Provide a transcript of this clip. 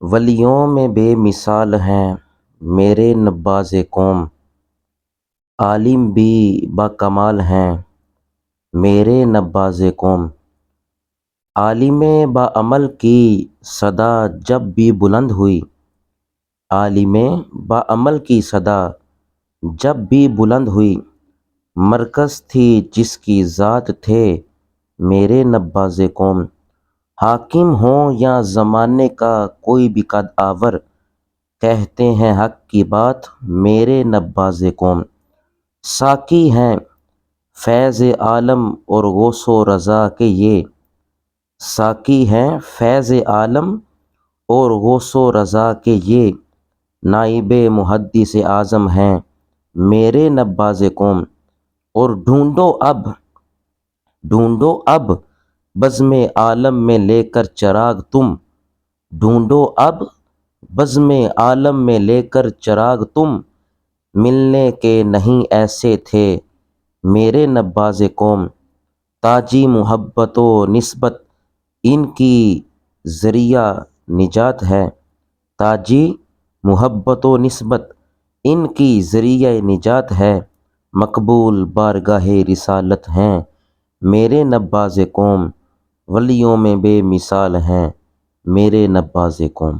ولیوں میں بے مثال ہیں میرے نباز قوم، عالم بھی با کمال ہیں میرے نباز قوم۔ عالم با عمل کی صدا جب بھی بلند ہوئی، عالم با عمل کی صدا جب بھی بلند ہوئی، مرکز تھی جس کی ذات تھے میرے نباز قوم۔ حاکم ہوں یا زمانے کا کوئی بھی قدآور، کہتے ہیں حق کی بات میرے نباز قوم۔ ساقی ہیں فیض عالم اور غوث و رضا کے یہ، ساقی ہیں فیض عالم اور غوث و رضا کے یہ، نائب محدث اعظم ہیں میرے نباز قوم۔ اور ڈھونڈو اب بزم عالم میں لے کر چراغ تم، ڈھونڈو اب بزم عالم میں لے کر چراغ تم، ملنے کے نہیں ایسے تھے میرے نباز قوم۔ تاجی محبت و نسبت ان کی ذریعہ نجات ہے، تاجی محبت و نسبت ان کی ذریعہ نجات ہے، مقبول بارگاہ رسالت ہیں میرے نباز قوم۔ ولیوں میں بے مثال ہیں میرے نباز قوم۔